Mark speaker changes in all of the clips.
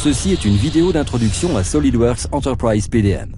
Speaker 1: Ceci est une vidéo d'introduction à SolidWorks Enterprise PDM.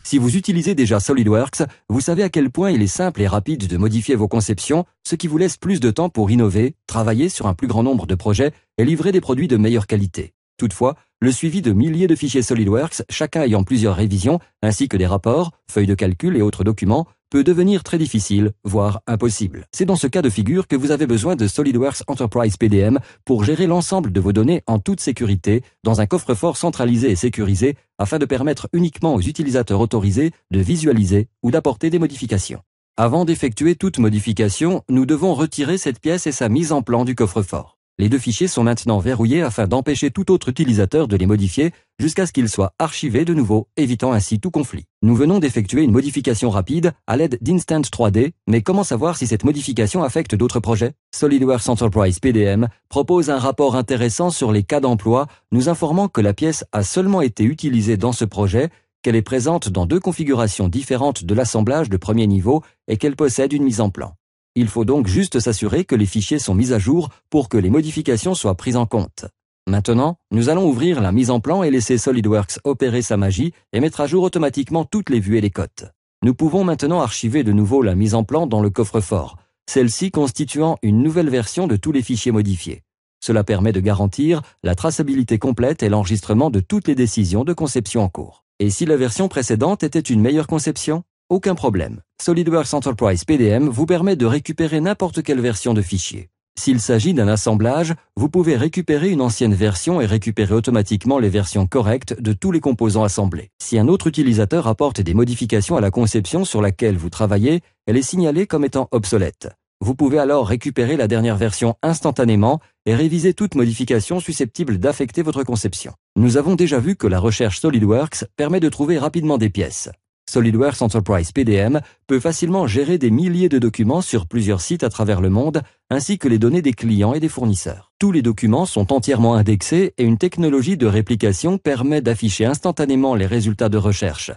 Speaker 1: Si vous utilisez déjà SolidWorks, vous savez à quel point il est simple et rapide de modifier vos conceptions, ce qui vous laisse plus de temps pour innover, travailler sur un plus grand nombre de projets et livrer des produits de meilleure qualité. Toutefois, le suivi de milliers de fichiers SolidWorks, chacun ayant plusieurs révisions, ainsi que des rapports, feuilles de calcul et autres documents, peut devenir très difficile, voire impossible. C'est dans ce cas de figure que vous avez besoin de SolidWorks Enterprise PDM pour gérer l'ensemble de vos données en toute sécurité dans un coffre-fort centralisé et sécurisé afin de permettre uniquement aux utilisateurs autorisés de visualiser ou d'apporter des modifications. Avant d'effectuer toute modification, nous devons retirer cette pièce et sa mise en plan du coffre-fort. Les deux fichiers sont maintenant verrouillés afin d'empêcher tout autre utilisateur de les modifier jusqu'à ce qu'ils soient archivés de nouveau, évitant ainsi tout conflit. Nous venons d'effectuer une modification rapide à l'aide d'Instant 3D, mais comment savoir si cette modification affecte d'autres projets? SolidWorks Enterprise PDM propose un rapport intéressant sur les cas d'emploi, nous informant que la pièce a seulement été utilisée dans ce projet, qu'elle est présente dans deux configurations différentes de l'assemblage de premier niveau et qu'elle possède une mise en plan. Il faut donc juste s'assurer que les fichiers sont mis à jour pour que les modifications soient prises en compte. Maintenant, nous allons ouvrir la mise en plan et laisser SolidWorks opérer sa magie et mettre à jour automatiquement toutes les vues et les cotes. Nous pouvons maintenant archiver de nouveau la mise en plan dans le coffre-fort, celle-ci constituant une nouvelle version de tous les fichiers modifiés. Cela permet de garantir la traçabilité complète et l'enregistrement de toutes les décisions de conception en cours. Et si la version précédente était une meilleure conception? Aucun problème. SolidWorks Enterprise PDM vous permet de récupérer n'importe quelle version de fichier. S'il s'agit d'un assemblage, vous pouvez récupérer une ancienne version et récupérer automatiquement les versions correctes de tous les composants assemblés. Si un autre utilisateur apporte des modifications à la conception sur laquelle vous travaillez, elle est signalée comme étant obsolète. Vous pouvez alors récupérer la dernière version instantanément et réviser toute modification susceptible d'affecter votre conception. Nous avons déjà vu que la recherche SolidWorks permet de trouver rapidement des pièces. SolidWorks Enterprise PDM peut facilement gérer des milliers de documents sur plusieurs sites à travers le monde, ainsi que les données des clients et des fournisseurs. Tous les documents sont entièrement indexés et une technologie de réplication permet d'afficher instantanément les résultats de recherche.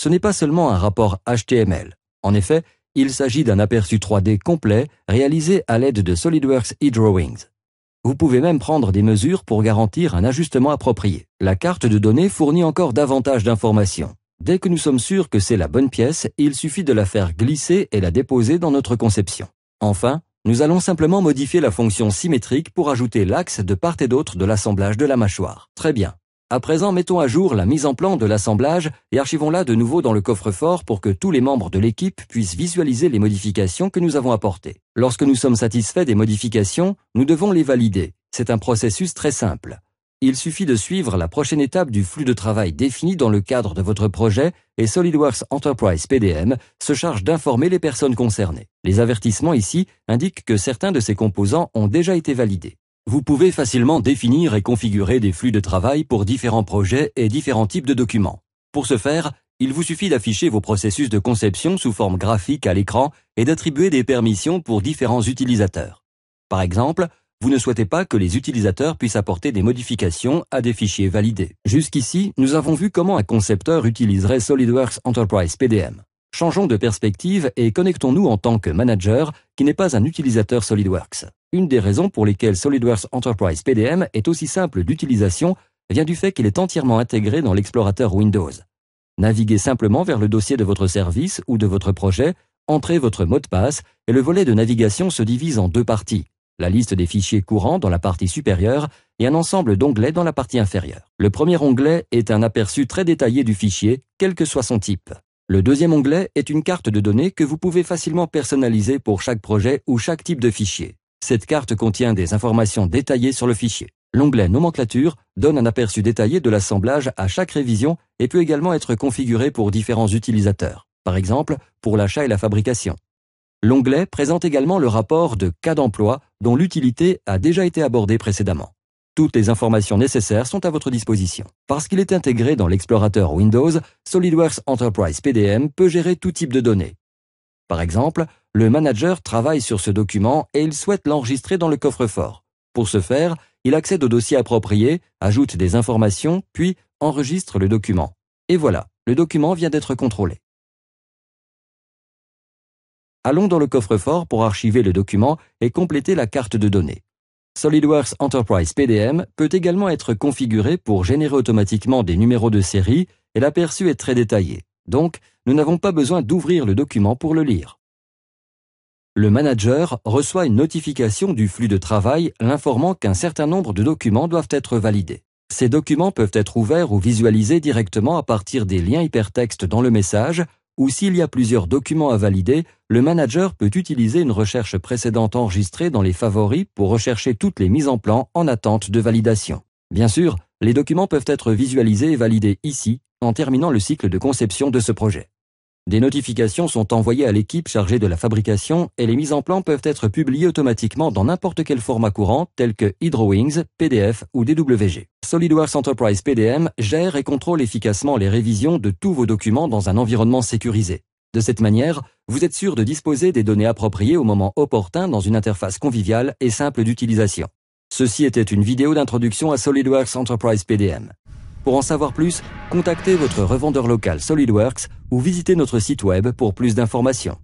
Speaker 1: Ce n'est pas seulement un rapport HTML. En effet, il s'agit d'un aperçu 3D complet réalisé à l'aide de SolidWorks eDrawings. Vous pouvez même prendre des mesures pour garantir un ajustement approprié. La carte de données fournit encore davantage d'informations. Dès que nous sommes sûrs que c'est la bonne pièce, il suffit de la faire glisser et la déposer dans notre conception. Enfin, nous allons simplement modifier la fonction symétrique pour ajouter l'axe de part et d'autre de l'assemblage de la mâchoire. Très bien. À présent, mettons à jour la mise en plan de l'assemblage et archivons-la de nouveau dans le coffre-fort pour que tous les membres de l'équipe puissent visualiser les modifications que nous avons apportées. Lorsque nous sommes satisfaits des modifications, nous devons les valider. C'est un processus très simple. Il suffit de suivre la prochaine étape du flux de travail défini dans le cadre de votre projet et SolidWorks Enterprise PDM se charge d'informer les personnes concernées. Les avertissements ici indiquent que certains de ces composants ont déjà été validés. Vous pouvez facilement définir et configurer des flux de travail pour différents projets et différents types de documents. Pour ce faire, il vous suffit d'afficher vos processus de conception sous forme graphique à l'écran et d'attribuer des permissions pour différents utilisateurs. Par exemple, vous ne souhaitez pas que les utilisateurs puissent apporter des modifications à des fichiers validés. Jusqu'ici, nous avons vu comment un concepteur utiliserait SolidWorks Enterprise PDM. Changeons de perspective et connectons-nous en tant que manager qui n'est pas un utilisateur SolidWorks. Une des raisons pour lesquelles SolidWorks Enterprise PDM est aussi simple d'utilisation vient du fait qu'il est entièrement intégré dans l'explorateur Windows. Naviguez simplement vers le dossier de votre service ou de votre projet, entrez votre mot de passe et le volet de navigation se divise en deux parties. La liste des fichiers courants dans la partie supérieure et un ensemble d'onglets dans la partie inférieure. Le premier onglet est un aperçu très détaillé du fichier, quel que soit son type. Le deuxième onglet est une carte de données que vous pouvez facilement personnaliser pour chaque projet ou chaque type de fichier. Cette carte contient des informations détaillées sur le fichier. L'onglet Nomenclature donne un aperçu détaillé de l'assemblage à chaque révision et peut également être configuré pour différents utilisateurs, par exemple pour l'achat et la fabrication. L'onglet présente également le rapport de cas d'emploi dont l'utilité a déjà été abordée précédemment. Toutes les informations nécessaires sont à votre disposition. Parce qu'il est intégré dans l'explorateur Windows, SolidWorks Enterprise PDM peut gérer tout type de données. Par exemple, le manager travaille sur ce document et il souhaite l'enregistrer dans le coffre-fort. Pour ce faire, il accède au dossier approprié, ajoute des informations, puis enregistre le document. Et voilà, le document vient d'être contrôlé. Allons dans le coffre-fort pour archiver le document et compléter la carte de données. SolidWorks Enterprise PDM peut également être configuré pour générer automatiquement des numéros de série et l'aperçu est très détaillé. Donc, nous n'avons pas besoin d'ouvrir le document pour le lire. Le manager reçoit une notification du flux de travail l'informant qu'un certain nombre de documents doivent être validés. Ces documents peuvent être ouverts ou visualisés directement à partir des liens hypertextes dans le message, ou s'il y a plusieurs documents à valider, le manager peut utiliser une recherche précédente enregistrée dans les favoris pour rechercher toutes les mises en plan en attente de validation. Bien sûr, les documents peuvent être visualisés et validés ici, en terminant le cycle de conception de ce projet. Des notifications sont envoyées à l'équipe chargée de la fabrication et les mises en plan peuvent être publiées automatiquement dans n'importe quel format courant tel que HydroWings, PDF ou DWG. SolidWorks Enterprise PDM gère et contrôle efficacement les révisions de tous vos documents dans un environnement sécurisé. De cette manière, vous êtes sûr de disposer des données appropriées au moment opportun dans une interface conviviale et simple d'utilisation. Ceci était une vidéo d'introduction à SolidWorks Enterprise PDM. Pour en savoir plus, contactez votre revendeur local SolidWorks ou visitez notre site web pour plus d'informations.